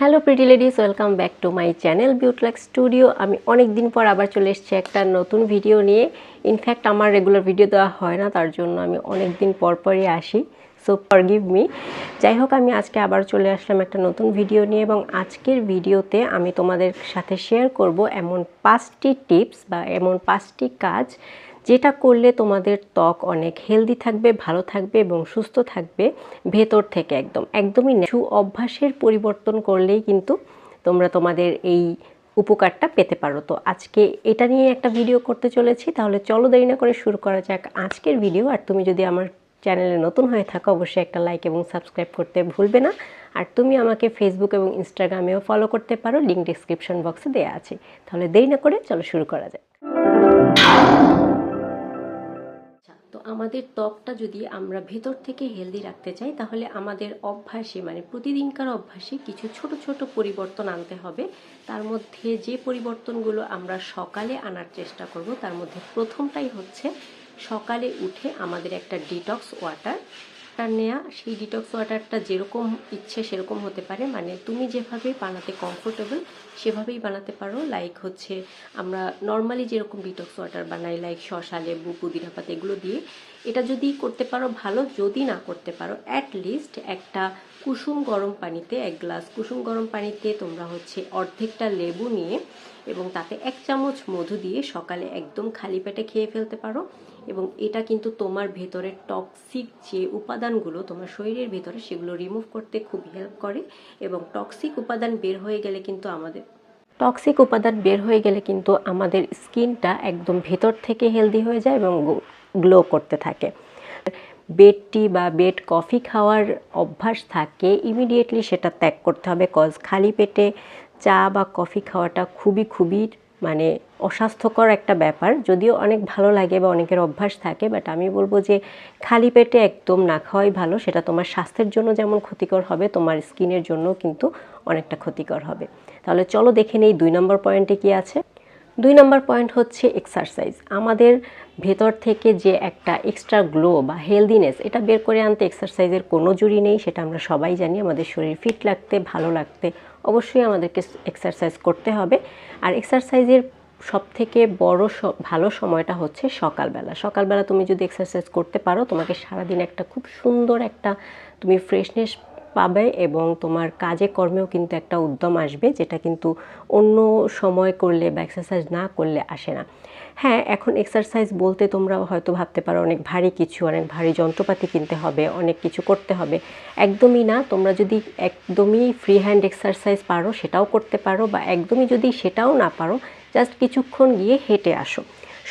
Hello pretty ladies, welcome back to my channel Beautilac studio. আমি অনেক দিন পর আবার চলে এসেছি একটা নতুন ভিডিও নিয়ে। ইনফ্যাক্ট আমার রেগুলার ভিডিও দেওয়া হয় না, তার জন্য আমি অনেক দিন পরই আসি, সো ফরগিভ মি। যাই হোক, আমি আজকে আবার চলে আসলাম একটা নতুন ভিডিও নিয়ে, এবং আজকের ভিডিওতে আমি তোমাদের সাথে শেয়ার করব এমন 5টি টিপস বা এমন 5টি কাজ যেটা করলে তোমাদের ত্বক অনেক হেলদি থাকবে, ভালো থাকবে এবং সুস্থ থাকবে ভেতর থেকে। একদমই অভ্যাসের পরিবর্তন করলেই কিন্তু তোমরা তোমাদের এই উপকারটা পেতে পারো। তো আজকে এটা নিয়ে একটা ভিডিও করতে চলেছি, তাহলে চলো দেরি না করে শুরু করা যাক আজকের ভিডিও। আর তুমি যদি আমার চ্যানেলে নতুন হয়ে থাকো, অবশ্যই একটা লাইক এবং সাবস্ক্রাইব করতে ভুলবে না। আর তুমি আমাকে ফেসবুক এবং ইনস্টাগ্রামেও ফলো করতে পারো, লিঙ্ক ডিসক্রিপশন বক্সে দেওয়া আছে। তাহলে দেরি না করে চলো শুরু করা যাক। তো আমাদের ত্বকটা যদি আমরা ভেতর থেকে হেলদি রাখতে চাই, তাহলে আমাদের অভ্যাসে মানে প্রতিদিনকার অভ্যাসে কিছু ছোট ছোট পরিবর্তন আনতে হবে। তার মধ্যে যে পরিবর্তনগুলো আমরা সকালে আনার চেষ্টা করব, তার মধ্যে প্রথমটাই হচ্ছে সকালে উঠে আমাদের একটা ডিটক্স ওয়াটার নেওয়া। সেই ডিটক্স ওয়াটারটা যেরকম ইচ্ছে সেরকম হতে পারে, মানে তুমি যেভাবে বানাতে কমফোর্টেবল সেভাবেই বানাতে পারো। লাইক হচ্ছে আমরা নর্মালি যেরকম ডিটক্স ওয়াটার বানাই, লাইক শসা, লেবু, পুদিনা পাতা এগুলো দিয়ে। এটা যদি করতে পারো ভালো, যদি না করতে পারো অ্যাটলিস্ট একটা কুসুম গরম পানিতে, 1 গ্লাস কুসুম গরম পানিতে তোমরা হচ্ছে অর্ধেকটা লেবু নিয়ে এবং তাতে 1 চামচ মধু দিয়ে সকালে একদম খালি পেটে খেয়ে ফেলতে পারো। এবং এটা কিন্তু তোমার ভেতরের টক্সিক যে উপাদানগুলো তোমার শরীরের ভেতরে, সেগুলো রিমুভ করতে খুব হেল্প করে। এবং টক্সিক উপাদান বের হয়ে গেলে কিন্তু আমাদের স্কিনটা একদম ভেতর থেকে হেলদি হয়ে যায় এবং গ্লো করতে থাকে। বেড টি বা বেড কফি খাওয়ার অভ্যাস থাকে, ইমিডিয়েটলি সেটা ত্যাগ করতে হবে। কজ খালি পেটে চা বা কফি খাওয়াটা খুবই মানে অস্বাস্থ্যকর একটা ব্যাপার। যদিও অনেক ভালো লাগে বা অনেকের অভ্যাস থাকে, বাট আমি বলবো যে খালি পেটে একদম না খাওয়াই ভালো। সেটা তোমার স্বাস্থ্যের জন্য যেমন ক্ষতিকর হবে, তোমার স্কিনের জন্য কিন্তু অনেকটা ক্ষতিকর হবে। তাহলে চলো দেখে নেই 2 নম্বর পয়েন্টে কি আছে। 2 নম্বর পয়েন্ট হচ্ছে এক্সারসাইজ। আমাদের ভেতর থেকে যে একটা এক্সট্রা গ্লো বা হেলদিনেস, এটা বের করে আনতে এক্সারসাইজের কোনো জুড়ি নেই, সেটা আমরা সবাই জানি। আমাদের শরীর ফিট লাগতে, ভালো লাগতে অবশ্যই আমাদেরকে এক্সারসাইজ করতে হবে। আর এক্সারসাইজের সবথেকে বড় ভালো সময়টা হচ্ছে সকালবেলা তুমি যদি এক্সারসাইজ করতে পারো, তোমাকে সারাদিন একটা খুব সুন্দর একটা তুমি ফ্রেশনেস পাবে এবং তোমার কাজে কর্মেও কিন্তু একটা উদ্যম আসবে, যেটা কিন্তু অন্য সময় করলে বা এক্সারসাইজ না করলে আসে না। হ্যাঁ, এখন এক্সারসাইজ বলতে তোমরা হয়তো ভাবতে পারো অনেক ভারী কিছু, অনেক ভারী যন্ত্রপাতি কিনতে হবে, অনেক কিছু করতে হবে। একদমই না। তোমরা যদি একদমই ফ্রি হ্যান্ড এক্সারসাইজ পারো সেটাও করতে পারো, বা একদমই যদি সেটাও না পারো, জাস্ট কিছুক্ষণ গিয়ে হেঁটে আসো।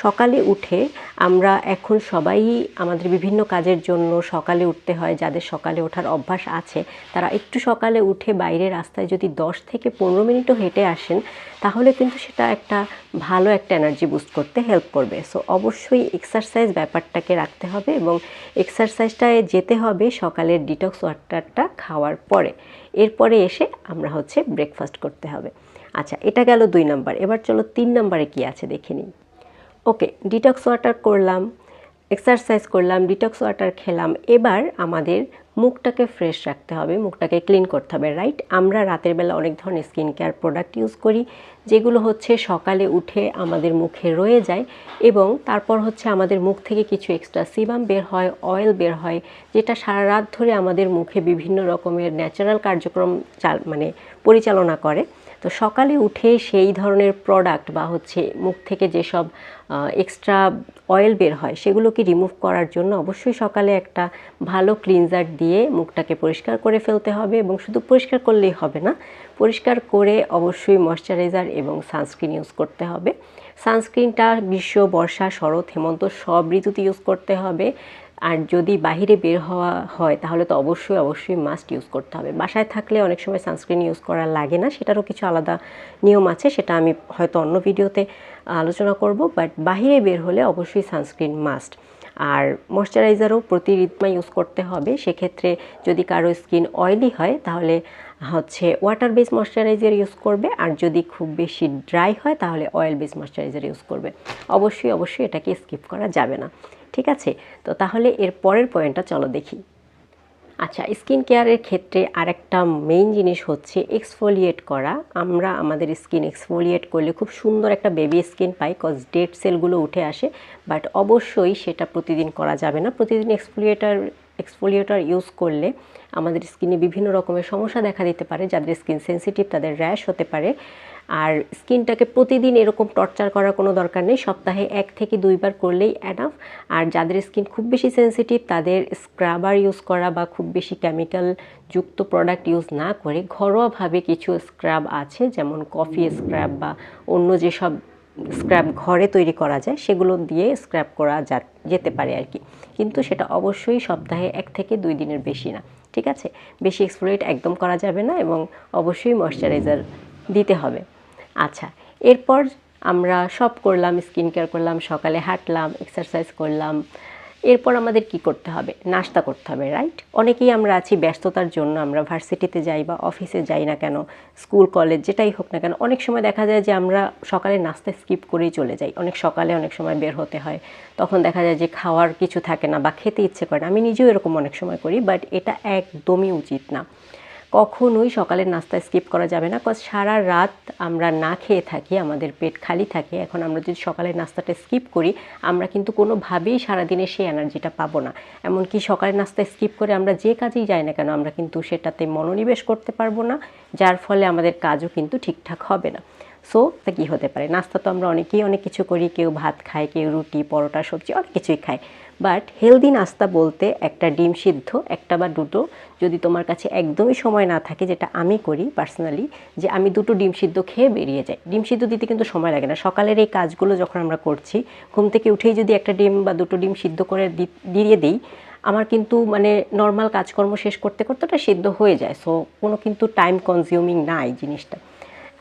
সকালে উঠে আমরা এখন সবাই আমাদের বিভিন্ন কাজের জন্য সকালে উঠতে হয়। যাদের সকালে ওঠার অভ্যাস আছে, তারা একটু সকালে উঠে বাইরে রাস্তায় যদি 10 থেকে 15 মিনিটও হেঁটে আসেন, তাহলে কিন্তু সেটা একটা ভালো একটা এনার্জি বুস্ট করতে হেল্প করবে। সো অবশ্যই এক্সারসাইজ ব্যাপারটাকে রাখতে হবে, এবং এক্সারসাইজটায় যেতে হবে সকালের ডিটক্স ওয়াটারটা খাওয়ার পরে। এরপরে এসে আমরা হচ্ছে ব্রেকফাস্ট করতে হবে। আচ্ছা, এটা গেল 2 নাম্বার। এবার চলো 3 নাম্বারে কী আছে দেখে নিই। ওকে, ডিটক্স ওয়াটার করলাম, এক্সারসাইজ করলাম, ডিটক্স ওয়াটার খেলাম। এবার আমাদের মুখটাকে ফ্রেশ রাখতে হবে, মুখটাকে ক্লিন করতে হবে, রাইট? আমরা রাতের বেলা অনেক ধরনের স্কিন কেয়ার প্রোডাক্ট ইউজ করি, যেগুলো হচ্ছে সকালে উঠে আমাদের মুখে রয়ে যায়, এবং তারপর হচ্ছে আমাদের মুখ থেকে কিছু এক্সট্রা সিবাম বের হয়, অয়েল বের হয়, যেটা সারা রাত ধরে আমাদের মুখে বিভিন্ন রকমের ন্যাচারাল কার্যক্রম পরিচালনা করে। তো সকালে উঠে সেই ধরনের প্রোডাক্ট বা হচ্ছে মুখ থেকে যেসব এক্সট্রা অয়েল বের হয়, সেগুলোকে রিমুভ করার জন্য অবশ্যই সকালে একটা ভালো ক্লিনজার দিয়ে মুখটাকে পরিষ্কার করে ফেলতে হবে। এবং শুধু পরিষ্কার করলেই হবে না, পরিষ্কার করে অবশ্যই ময়শ্চারাইজার এবং সানস্ক্রিন ইউজ করতে হবে। সানস্ক্রিনটা গ্রীষ্ম, বর্ষা, শরৎ, হেমন্ত সব ঋতুতে ইউজ করতে হবে। আর যদি বাইরে বের হওয়া হয়, তাহলে তো অবশ্যই মাস্ট ইউজ করতে হবে। বাসায় থাকলে অনেক সময় সানস্ক্রিন ইউজ করা লাগে না, সেটারও কিছু আলাদা নিয়ম আছে, সেটা আমি হয়তো অন্য ভিডিওতে আলোচনা করব। বাট বাইরে বের হলে অবশ্যই সানস্ক্রিন মাস্ট। আর ময়শ্চারাইজারও প্রতি ঋতুতে ইউজ করতে হবে। সেক্ষেত্রে যদি কারো স্কিন অয়েলি হয়, তাহলে হচ্ছে ওয়াটার বেস ময়শ্চারাইজার ইউজ করবে, আর যদি খুব বেশি ড্রাই হয় তাহলে অয়েল বেস ময়শ্চারাইজার ইউজ করবে। অবশ্যই এটাকে স্কিপ করা যাবে না, ঠিক আছে? তো তাহলে এর পরের পয়েন্টটা চলো দেখি। আচ্ছা, স্কিন কেয়ারের ক্ষেত্রে আরেকটা মেইন জিনিস হচ্ছে এক্সফোলিয়েট করা। আমরা আমাদের স্কিন এক্সফোলিয়েট করলে খুব সুন্দর একটা বেবি স্কিন পাই, কজ ডেড সেলগুলো উঠে আসে। বাট অবশ্যই সেটা প্রতিদিন করা যাবে না। প্রতিদিন এক্সফোলিয়েটর ইউজ করলে আমাদের স্কিনে বিভিন্ন রকমের সমস্যা দেখা দিতে পারে। যাদের স্কিন সেন্সিটিভ তাদের র্যাশ হতে পারে। আর স্কিনটাকে প্রতিদিন এরকম টর্চার করার কোনো দরকার নেই, সপ্তাহে 1 থেকে 2 বার করলেই এনাফ। আর যাদের স্কিন খুব বেশি সেন্সিটিভ তাদের স্ক্রাবার ইউজ করা বা খুব বেশি কেমিক্যাল যুক্ত প্রোডাক্ট ইউজ না করে ঘরোয়াভাবে কিছু স্ক্রাব আছে, যেমন কফি স্ক্রাব বা অন্য যেসব স্ক্রাব ঘরে তৈরি করা যায় সেগুলো দিয়ে স্ক্রাব করা যেতে পারে আর কি। কিন্তু সেটা অবশ্যই সপ্তাহে 1 থেকে 2 দিনের বেশি না, ঠিক আছে? বেশি এক্সফোলিয়েট একদম করা যাবে না এবং অবশ্যই ময়শ্চারাইজার দিতে হবে। আচ্ছা, এরপর আমরা সব করলাম, স্কিন কেয়ার করলাম, সকালে হাঁটলাম, এক্সারসাইজ করলাম। এরপর আমাদের কি করতে হবে? নাস্তা করতে হবে, রাইট? অনেকেই আমরা আছি ব্যস্ততার জন্য আমরা ভার্সিটিতে যাই বা অফিসে যাই না কেন, স্কুল কলেজ যেটাই হোক না কেন, অনেক সময় দেখা যায় যে আমরা সকালে নাস্তা স্কিপ করেই চলে যাই। অনেক সকালে অনেক সময় বের হতে হয়, তখন দেখা যায় যে খাওয়ার কিছু থাকে না বা খেতে ইচ্ছে করে না। আমি নিজেও এরকম অনেক সময় করি, বাট এটা একদমই উচিত না। কখনোই সকালের নাস্তা স্কিপ করা যাবে না, কজ সারা রাত আমরা না খেয়ে থাকি, আমাদের পেট খালি থাকে। এখন আমরা যদি সকালের নাস্তাটা স্কিপ করি আমরা কিন্তু কোনোভাবেই সারাদিনে সেই এনার্জিটা পাবো না। এমনকি সকালের নাস্তা স্কিপ করে আমরা যে কাজেই যাই না কেন আমরা কিন্তু সেটাতে মনোনিবেশ করতে পারবো না, যার ফলে আমাদের কাজও কিন্তু ঠিকঠাক হবে না। সো তা কী হতে পারে? নাস্তা তো আমরা অনেকেই অনেক কিছু করি, কেউ ভাত খায়, কেউ রুটি, পরোটা, সবজি অনেক কিছুই খায়। বাট হেলদি নাস্তা বলতে একটা ডিম সিদ্ধ, একটা বা দুটো, যদি তোমার কাছে একদমই সময় না থাকে, যেটা আমি করি পার্সোনালি, যে আমি 2টো ডিম সিদ্ধ খেয়ে বেরিয়ে যাই। ডিম সিদ্ধ দিতে কিন্তু সময় লাগে না। সকালের এই কাজগুলো যখন আমরা করছি, ঘুম থেকে উঠেই যদি একটা ডিম বা 2টো ডিম সিদ্ধ করে দিয়ে দিই, আমার কিন্তু মানে নর্মাল কাজকর্ম শেষ করতে করতে ওটা সিদ্ধ হয়ে যায়। সো কোনো কিন্তু টাইম কনজিউমিং না এই জিনিসটা।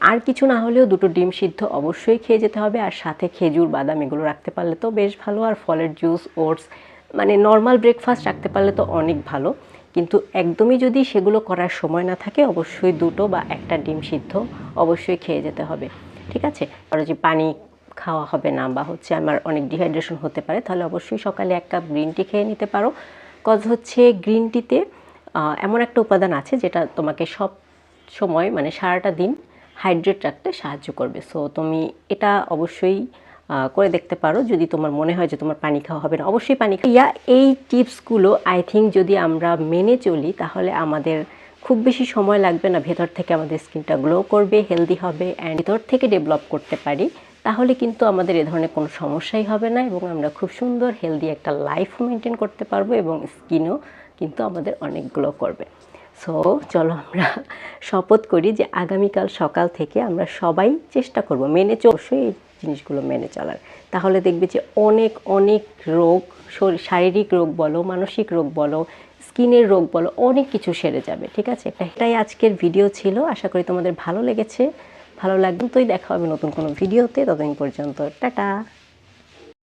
আর কিছু না হলেও 2টো ডিম সিদ্ধ অবশ্যই খেয়ে যেতে হবে, আর সাথে খেজুর, বাদাম এগুলো রাখতে পারলে তো বেশ ভালো। আর ফলের জুস, ওটস, মানে নর্মাল ব্রেকফাস্ট রাখতে পারলে তো অনেক ভালো। কিন্তু একদমই যদি সেগুলো করার সময় না থাকে, অবশ্যই 2টো বা একটা ডিম সিদ্ধ অবশ্যই খেয়ে যেতে হবে, ঠিক আছে? আর যে পানি খাওয়া হবে না বা হচ্ছে আমার অনেক ডিহাইড্রেশন হতে পারে, তাহলে অবশ্যই সকালে 1 কাপ গ্রিন টি খেয়ে নিতে পারো। কজ হচ্ছে গ্রিন টিতে এমন একটা উপাদান আছে যেটা তোমাকে সব সময় মানে সারাটা দিন হাইড্রেট রাখতে সাহায্য করবে। সো তুমি এটা অবশ্যই করে দেখতে পারো যদি তোমার মনে হয় যে তোমার পানি খাওয়া হবে না। অবশ্যই পানি এই টিপসগুলো আই থিঙ্ক যদি আমরা মেনে চলি তাহলে আমাদের খুব বেশি সময় লাগবে না, ভেতর থেকে আমাদের স্কিনটা গ্লো করবে, হেলদি হবে অ্যান্ড ভেতর থেকে ডেভেলপ করতে পারি। তাহলে কিন্তু আমাদের এ ধরনের কোনো সমস্যাই হবে না এবং আমরা খুব সুন্দর হেলদি একটা লাইফ মেনটেন করতে পারবো এবং স্কিনও কিন্তু আমাদের অনেক গ্লো করবে। সো চলো আমরা শপথ করি যে আগামীকাল সকাল থেকে আমরা সবাই চেষ্টা করব অবশ্যই এই জিনিসগুলো মেনে চলার। তাহলে দেখবে যে অনেক অনেক রোগ, শারীরিক রোগ বলো, মানসিক রোগ বলো, স্কিনের রোগ বলো, অনেক কিছু সেরে যাবে, ঠিক আছে? এটাই আজকের ভিডিও ছিল। আশা করি তোমাদের ভালো লেগেছে। ভালো লাগবে তোই দেখা হবে নতুন কোনো ভিডিওতে। ততদিন পর্যন্ত টাটা।